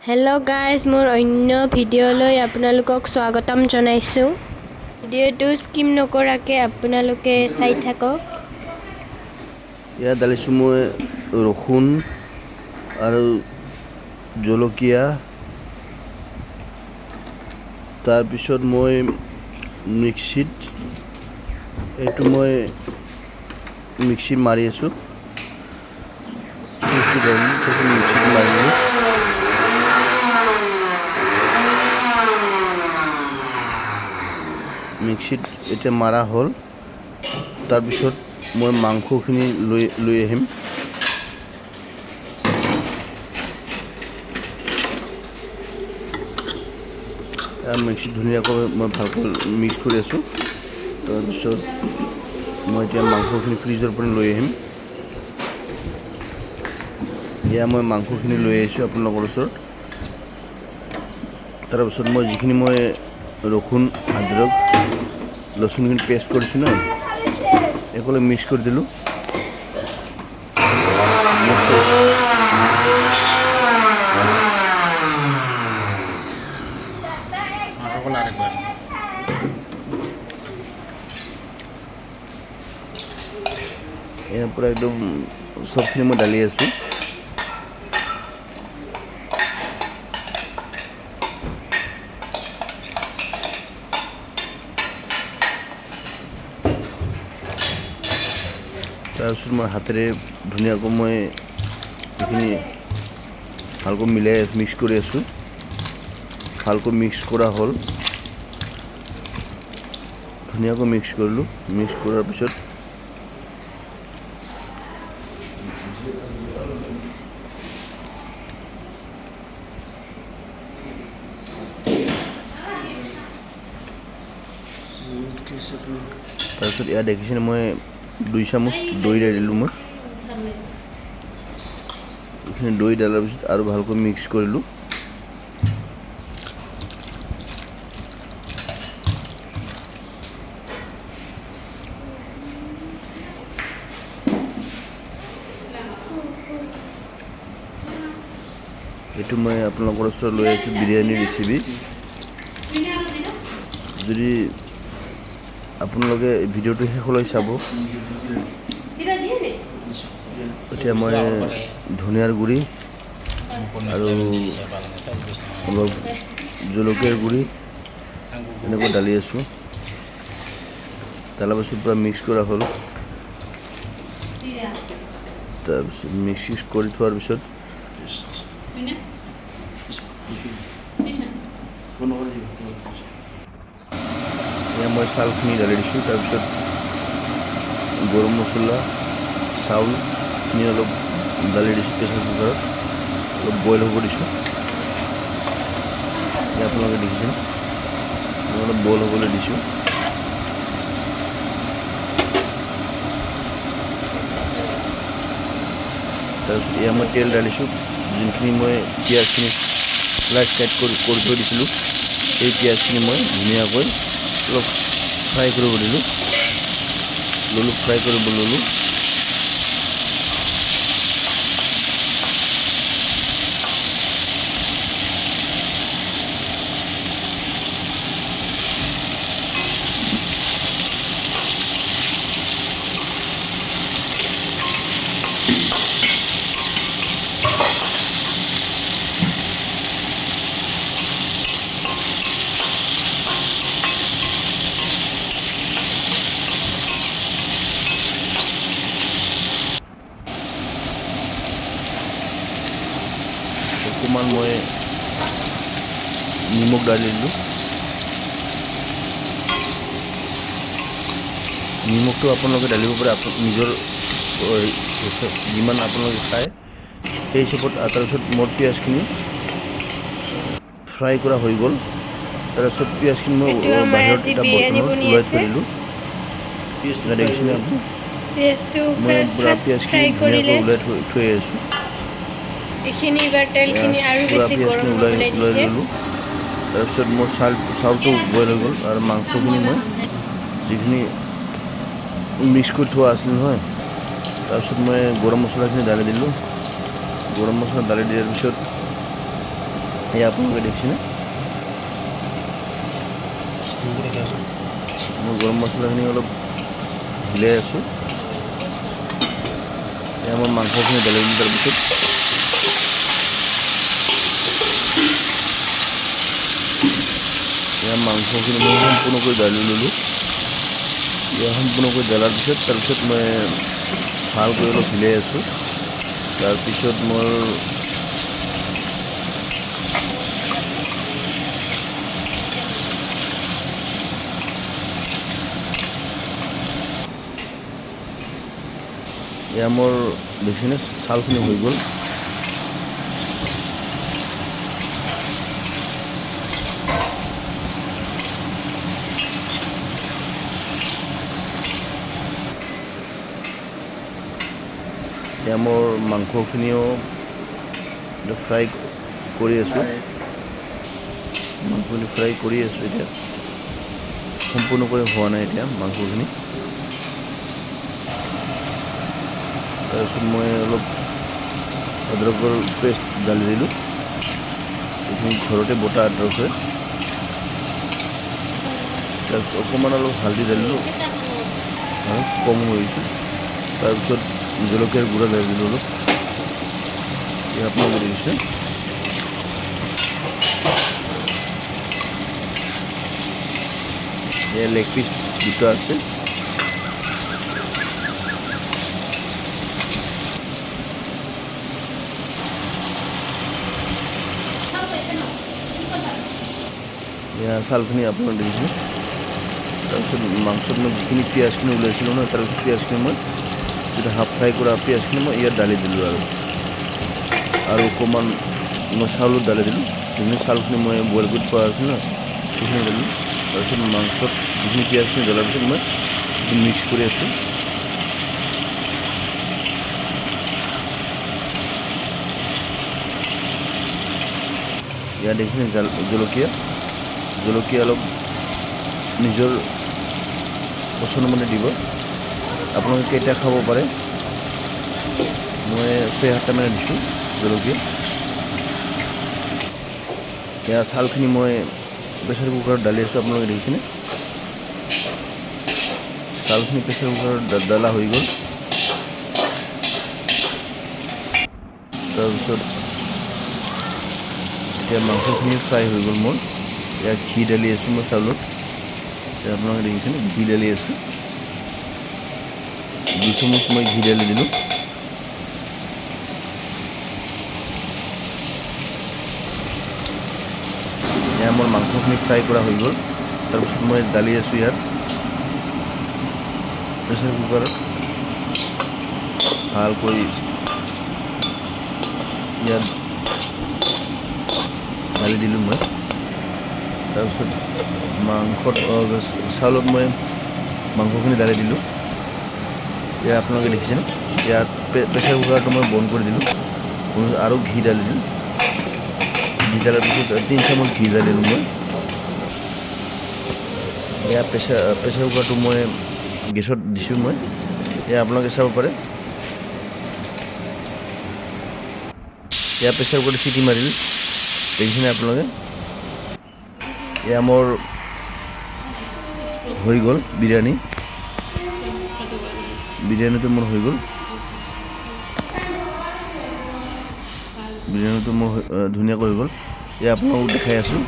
hello guys मोर अन्य भिडिओলৈ আপোনালোকক স্বাগতম জনাইছো ভিডিওটো স্কিম নকৰাকে আপোনালোকে চাই থাকক ইয়া দালিছো মই ৰসুন আৰু জলকীয়া তাৰ পিছত মই মিক্সিত এটো মই মিক্সিত মাৰি আছো মিক্সিত মাৰিলো মিক্সিত এটা মাৰা হল তাৰ পিছত মই মাংসখিনি লৈ আহিম মিক্সিত ধুনীয়াকৈ মই ভালকৈ মিক্স কৰি আছো তাৰ পিছত মই এতিয়া মাংসখিনি ফ্ৰিজৰ পৰা লৈ আহিম ইয়া মই মাংসখিনি লৈ আহিছো আপোনালোকৰ ওচৰত তাৰ পিছত মই যিখিনি মই ৰসুন আদৰক লসুনখিনি পেষ্ট কৰিছো না একলে মিক্স কৰি দিলো এৰ পুৰো একদম সবখিনি মই ডালি আছো তাৰপিছত মই হাতেৰে ধুনীয়াকৈ মই এইখিনি ভালকৈ মিলাই মিক্স কৰি আছো ভালকৈ মিক্স কৰা হ'ল ধুনীয়াকৈ মিক্স কৰিলো মিক্স কৰাৰ পিছত তাৰপিছত ইয়াত দেখিছেনে মই 2 চামুচ দৈ দিলো মই এখানে দৈ ডালাৰ পিছত আৰু ভালকৈ মিক্স কৰিলো এটো মই আপোনালোকৰ ওচৰত লৈ আহিছো বিৰিয়ানী ৰেচিপি যদি আপোনালোকে ভিডিওটো শেষলৈ চাব এতিয়া মই ধনিয়াৰ গুড়ি আৰু অলপ জলকীয়াৰ গুড়ি এনেকৈ ডালি আছো তাৰ পিছত পুৰা মিক্স কৰা হ'ল তাৰপিছত মিক্স কৰি থোৱাৰ পিছত মই চাউলখিনি ঢালি দিছোঁ তাৰপিছত গৰম মছলা চাউলখিনি অলপ ঢালি দিছোঁ প্ৰেছাৰ কুকাৰত অলপ বইল হ'ব দিছোঁ আপোনালোকে দেখিছে মই অলপ বইল হ'বলৈ দিছোঁ তাৰপিছত এয়া মই তেল ঢালিছোঁ যোনখিনি মই পিঁয়াজখিনি স্লাইচ কাট কৰি থৈ দিছিলোঁ এই পিঁয়াজখিনি মই ধুনীয়াকৈ অলপ ফ্ৰাই কৰিব দিলোঁ ফ্ৰাই কৰিব ল'লোঁ অকণমান মই নিমখ ঢালি দিলোঁ নিমখটো আপোনালোকে ঢালিব পাৰে নিজৰ যিমান আপোনালোকে খায় সেই হিচাপত তাৰপিছত মোৰ পিঁয়াজখিনি ফ্ৰাই কৰা হৈ গ'ল তাৰপিছত পিঁয়াজখিনি মই বাহিৰত এটা বৰ্তনত ওলাই থৈ দিলোঁ দেখিছেনে আপুনি মই পুৰা পিঁয়াজখিনি ধুনীয়াকৈ ওলাই থৈ আহিছোঁ এখিনি এবাৰ তেলখিনি আৰু বেছি গৰম হ'বলৈ দিছে তাৰপিছত মোৰ চাউলটো বইল হৈ গ'ল আৰু মাংসখিনি মই যিখিনি মিক্স কৰি থোৱা আছিল নহয় তাৰপিছত মই গৰম মছলাখিনি ঢালি দিলোঁ গৰম মছলা ঢালি দিয়াৰ পিছত এয়া আপোনালোকে দেখিছেনে মই গৰম মছলাখিনি অলপ হিলাই আছোঁ এয়া মই মাংসখিনি ঢালি দিলোঁ তাৰপিছত এয়া মাংসখিনি মই সম্পূৰ্ণকৈ ঢালি ল'লোঁ এয়া সম্পূৰ্ণকৈ ঢলাৰ পিছত তাৰপিছত মই ভালকৈ অলপ হিলাই আছোঁ তাৰপিছত মোৰ এয়া মোৰ দেখিছেনে চাউলখিনি হৈ গ'ল এতিয়া মোৰ মাংসখিনিও ফ্ৰাই কৰি আছোঁ মাংসখিনি ফ্ৰাই কৰি আছোঁ এতিয়া সম্পূৰ্ণকৈ হোৱা নাই এতিয়া মাংসখিনি তাৰপিছত মই অলপ আদৰকৰ পেষ্ট ঢালি দিলোঁ এইখিনি ঘৰতে বটা আদৰক হয় তাৰপিছত অকণমান অলপ হালধি ঢালিলোঁ কম হৈছে তাৰপিছত জলকীয়াৰ গুড়া ঢালি দিলোঁ অলপ এয়া আপোনালোকে দেখিছে এয়া লেগ পিচ দুটা আছে এয়া চাউলখিনি আপোনালোকে দেখিছে তাৰপিছত মাংসত মই যিখিনি পিঁয়াজখিনি ওলাইছিলোঁ ন তাৰপিছত পিঁয়াজখিনি মই যেটা হাফ ফ্ৰাই কৰা পিঁয়াজখিনি মই ইয়াত ঢালি দিলোঁ আৰু অকণমান মই চাউলত ঢালি দিলোঁ যিখিনি চাউলখিনি মই বইল কৰি থোৱা আছিল ন সেইখিনি ঢালিলোঁ তাৰপিছত মাংসত যিখিনি পিঁয়াজখিনি ঢলাৰ পিছত মই মিক্স কৰি আছোঁ ইয়াত দেখিছে জলকীয়া অলপ নিজৰ পচন্দ মতে দিব আপোনালোকে কেইটা খাব পাৰে মই 6-7টা মানে দিছোঁ জলকীয়া এয়া চাউলখিনি মই প্ৰেছাৰ কুকাৰত ঢালি আছোঁ আপোনালোকে দেখিছেনে চাউলখিনি প্ৰেছাৰ কুকাৰত ঢালা হৈ গ'ল তাৰপিছত এতিয়া মাংসখিনি ফ্ৰাই হৈ গ'ল মোৰ ইয়াত ঘি ঢালি আছোঁ মই চাউলত আপোনালোকে দেখিছেনে ঘি ঢালি আছোঁ 2 চামুচ মই ঘি ঢালি দিলোঁ এয়া মোৰ মাংসখিনি ফ্ৰাই কৰা হৈ গ'ল তাৰপিছত মই ঢালি আছোঁ ইয়াত প্ৰেছাৰ কুকাৰত ভালকৈ ইয়াত ঢালি দিলোঁ মই তাৰপিছত চাউলত মই মাংসখিনি ঢালি দিলোঁ এয়া আপোনালোকে দেখিছেনে ইয়াত প্ৰেছাৰ কুকাৰটো মই বন্ধ কৰি দিলোঁ আৰু ঘি ঢালি দিলোঁ ঘি ঢালাৰ পিছত 3 চামুচ ঘি ঢালিলোঁ মই এয়া প্ৰেছাৰ কুকাৰটো মই গেছত দিছোঁ মই এয়া আপোনালোকে চাব পাৰে এয়া প্ৰেছাৰ কুকাৰটো চিটি মাৰিল দেখিছেনে আপোনালোকে এয়া মোৰ হৈ গ'ল বিৰিয়ানীটো মোৰ হৈ গ'ল বিৰিয়ানীটো মোৰ ধুনীয়াকৈ হৈ গ'ল এয়া আপোনালোকক দেখাই আছোঁ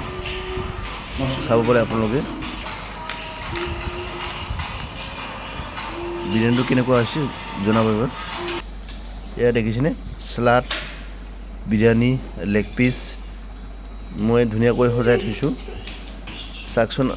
চাব পাৰে আপোনালোকে বিৰিয়ানীটো কেনেকুৱা হৈছে জনাব এবাৰ এয়া দেখিছেনে চালাড বিৰিয়ানী লেগ পিচ মই ধুনীয়াকৈ সজাই থৈছোঁ চাওকচোন